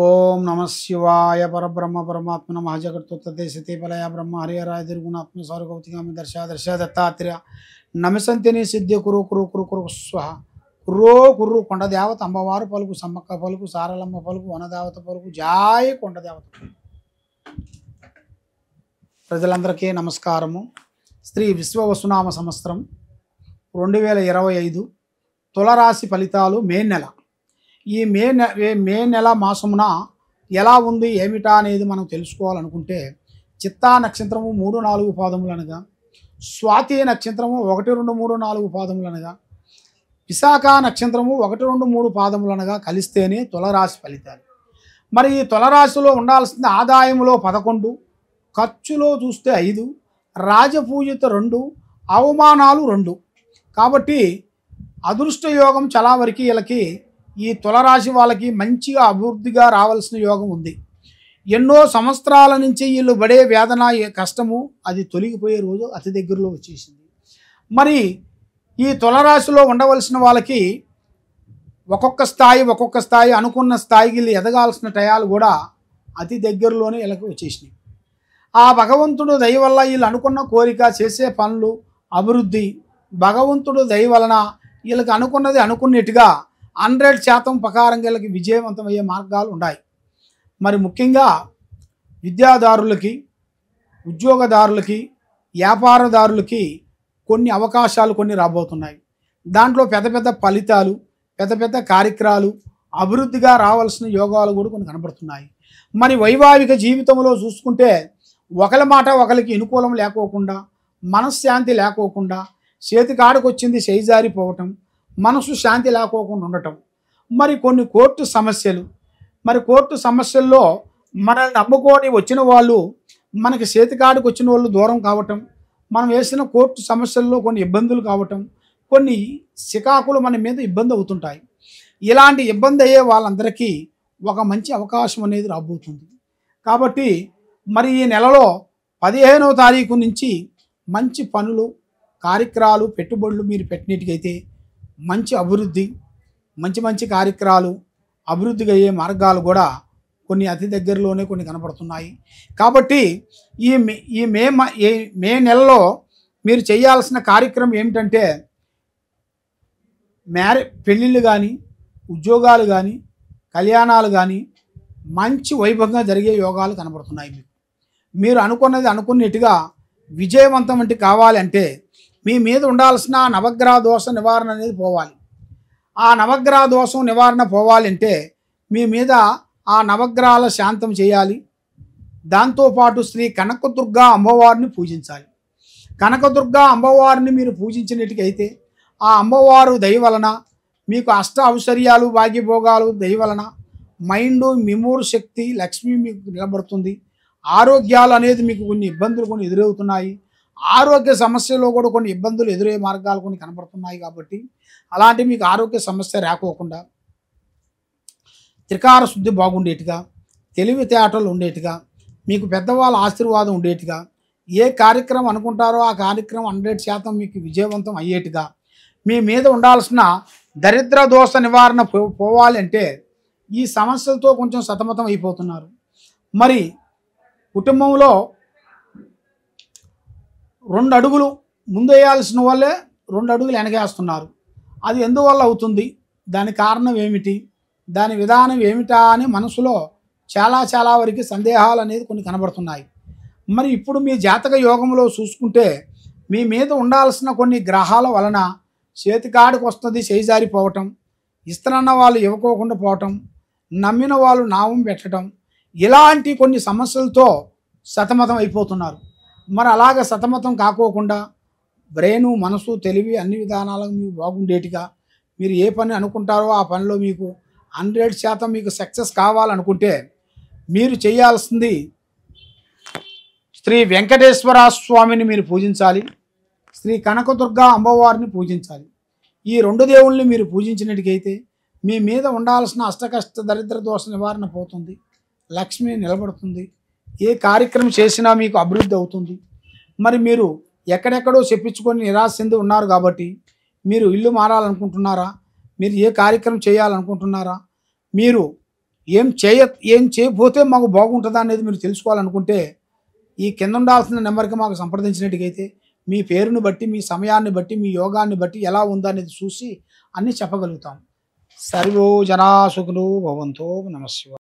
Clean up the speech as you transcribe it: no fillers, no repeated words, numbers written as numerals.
ఓం నమ శివాయ పరబ్రహ్మ పరమాత్మ నమ జగత్తుతే సతీపలయ బ్రహ్మ హరిహరాయ దిరుగుణాత్మ స్వర్గౌతిగామి దర్శ దత్తాత్రేయ నమసంతిని సిద్ధి కురు కురు కురు కురు స్వహ కుర్రో కుర్రు కొండదేవత అమ్మవారు పలుకు సమ్మక్క పలుకు సారలమ్మ పలుకు వనదేవత పలుకు జాయ్ కొండదేవత. ప్రజలందరికీ నమస్కారము. శ్రీ విశ్వవసునామ సంవత్సరం 2025 తులరాశి ఫలితాలు మే నెల. ఈ మే నెల మాసమున ఎలా ఉంది ఏమిటా అనేది మనం తెలుసుకోవాలనుకుంటే, చిత్తా నక్షత్రము 3-4 పాదములు అనగా, స్వాతి నక్షత్రము 1-2-3-4 పాదములు అనగా, విశాఖ నక్షత్రము 1-2-3 పాదములు అనగా కలిస్తేనే తులరాశి ఫలితాలు. మరి ఈ తులరాశిలో ఉండాల్సిన ఆదాయంలో 11, ఖర్చులో చూస్తే 5, రాజపూజిత 2, అవమానాలు 2. కాబట్టి అదృష్ట యోగం చాలా వరకు వీళ్ళకి ఈ తులరాశి వాళ్ళకి మంచిగా అభివృద్ధిగా రావాల్సిన యోగం ఉంది. ఎన్నో సంవత్సరాల నుంచి వీళ్ళు పడే వేదన కష్టము అది తొలగిపోయే రోజు అతి దగ్గరలో వచ్చేసింది. మరి ఈ తులరాశిలో ఉండవలసిన వాళ్ళకి ఒక్కొక్క స్థాయి అనుకున్న స్థాయికి వీళ్ళు ఎదగాల్సిన టయాలు కూడా అతి దగ్గరలోనే వీళ్ళకి వచ్చేసినాయి. ఆ భగవంతుడు దయ వల్ల వీళ్ళు అనుకున్న కోరిక చేసే పనులు అభివృద్ధి భగవంతుడు దయ వలన వీళ్ళకి అనుకున్నది అనుకున్నట్టుగా 100% ప్రకారంగా వీళ్ళకి విజయవంతమయ్యే మార్గాలు ఉన్నాయి. మరి ముఖ్యంగా విద్యాదారులకి, ఉద్యోగదారులకి, వ్యాపారదారులకి కొన్ని అవకాశాలు కొన్ని రాబోతున్నాయి. దాంట్లో పెద్ద పెద్ద ఫలితాలు, పెద్ద పెద్ద కార్యక్రమాలు అభివృద్ధిగా రావాల్సిన యోగాలు కూడా కొన్ని కనబడుతున్నాయి. మరి వైవాహిక జీవితంలో చూసుకుంటే ఒకరి మాట ఒకరికి అనుకూలం లేకోకుండా, మనశ్శాంతి లేకోకుండా, చేతికాడకు వచ్చింది చేయిజారిపోవటం, మనసు శాంతి లేకోకుండా ఉండటం. మరి కొన్ని కోర్టు సమస్యలు, మరి కోర్టు సమస్యల్లో మనల్ని నమ్ముకొని వచ్చిన వాళ్ళు మనకి చేతికాడకు వచ్చిన వాళ్ళు దూరం కావటం, మనం వేసిన కోర్టు సమస్యల్లో కొన్ని ఇబ్బందులు కావటం, కొన్ని చికాకులు మన మీద ఇబ్బంది అవుతుంటాయి. ఇలాంటి ఇబ్బంది అయ్యే వాళ్ళందరికీ ఒక మంచి అవకాశం అనేది రాబోతుంది. కాబట్టి మరి ఈ నెలలో 15వ తారీఖు నుంచి మంచి పనులు, కార్యక్రమాలు, పెట్టుబడులు మీరు పెట్టినట్టుకైతే మంచి అభివృద్ధి, మంచి కార్యక్రమాలు అభివృద్ధిగా అయ్యే మార్గాలు కూడా కొన్ని అతి దగ్గరలోనే కొన్ని కనపడుతున్నాయి. కాబట్టి ఈ మే నెలలో మీరు చేయాల్సిన కార్యక్రమం ఏమిటంటే, పెళ్ళిళ్ళు కానీ, ఉద్యోగాలు కానీ, కళ్యాణాలు కానీ మంచి వైభవంగా జరిగే యోగాలు కనబడుతున్నాయి. మీరు అనుకున్నది అనుకున్నట్టుగా విజయవంతం అంటే కావాలంటే మీ మీద ఉండాల్సిన నవగ్రహ దోష నివారణ అనేది పోవాలి. ఆ నవగ్రహ దోషం నివారణ పోవాలంటే మీ మీద ఆ నవగ్రహాల శాంతం చేయాలి. దాంతోపాటు శ్రీ కనకదుర్గా అమ్మవారిని పూజించాలి. కనకదుర్గా అమ్మవారిని మీరు పూజించినట్టుకైతే ఆ అమ్మవారు దయ వలన మీకు అష్ట ఔశ్వర్యాలు, భాగ్యభోగాలు దయ వలన మైండ్ మెమోరీ శక్తి, లక్ష్మి మీకు నిలబడుతుంది. ఆరోగ్యాలు అనేది మీకు కొన్ని ఇబ్బందులు కొన్ని ఎదురవుతున్నాయి. ఆరోగ్య సమస్యలో కూడా కొన్ని ఇబ్బందులు ఎదురయ్యే మార్గాలు కొన్ని కనబడుతున్నాయి. కాబట్టి అలాంటి మీకు ఆరోగ్య సమస్య రాకోకుండా, త్రికార శుద్ధి బాగుండేట్టుగా, తెలివితేటలు ఉండేట్టుగా, మీకు పెద్దవాళ్ళ ఆశీర్వాదం ఉండేట్టుగా, ఏ కార్యక్రమం అనుకుంటారో ఆ కార్యక్రమం 100% మీకు విజయవంతం అయ్యేట్టుగా, మీ మీద ఉండాల్సిన దరిద్ర దోష నివారణ పోవాలంటే ఈ సమస్యలతో కొంచెం సతమతం అయిపోతున్నారు. మరి కుటుంబంలో 2 అడుగులు ముందు వేయాల్సిన వాళ్ళే 2 అడుగులు వెనకేస్తున్నారు. అది ఎందువల్ల అవుతుంది, దాని కారణం ఏమిటి, దాని విధానం ఏమిటా అని మనసులో చాలా వరకు సందేహాలు అనేది కొన్ని కనబడుతున్నాయి. మరి ఇప్పుడు మీ జాతక యోగంలో చూసుకుంటే మీ మీద ఉండాల్సిన కొన్ని గ్రహాల వలన చేతికాడికి వస్తుంది చేయిజారిపోవటం, ఇస్తనన్న వాళ్ళు ఇవ్వకోకుండా పోవటం, నమ్మిన వాళ్ళు నామం పెట్టడం, ఇలాంటి కొన్ని సమస్యలతో సతమతం అయిపోతున్నారు. మరి అలాగ సతమతం కాకోకుండా బ్రెయిను, మనసు, తెలివి అన్ని విధానాలకు మీకు బాగుండేట్టుగా, మీరు ఏ పని అనుకుంటారో ఆ పనిలో మీకు 100% మీకు సక్సెస్ కావాలనుకుంటే మీరు చేయాల్సింది శ్రీ వెంకటేశ్వర స్వామిని మీరు పూజించాలి. శ్రీ కనకదుర్గా అమ్మవారిని పూజించాలి. ఈ 2 దేవుళ్ళని మీరు పూజించినట్టుకైతే మీ మీద ఉండాల్సిన అష్టకష్ట దరిద్ర దోష నివారణ పోతుంది, లక్ష్మి నిలబడుతుంది, ఏ కార్యక్రమం చేసినా మీకు అభివృద్ధి అవుతుంది. మరి మీరు ఎక్కడెక్కడో చెప్పించుకొని నిరాశ చెంది ఉన్నారు కాబట్టి మీరు ఇల్లు మారాలనుకుంటున్నారా, మీరు ఏ కార్యక్రమం చేయాలనుకుంటున్నారా, మీరు ఏం చేయకపోతే మాకు బాగుంటుందా అనేది మీరు తెలుసుకోవాలనుకుంటే ఈ కింద ఉండాల్సిన నెంబర్కి మాకు సంప్రదించినట్టుగైతే మీ పేరుని బట్టి, మీ సమయాన్ని బట్టి, మీ యోగాన్ని బట్టి ఎలా ఉందనేది చూసి అన్నీ చెప్పగలుగుతాం. సర్వో జనా సుఖినో భవంతో. నమః శివాయ.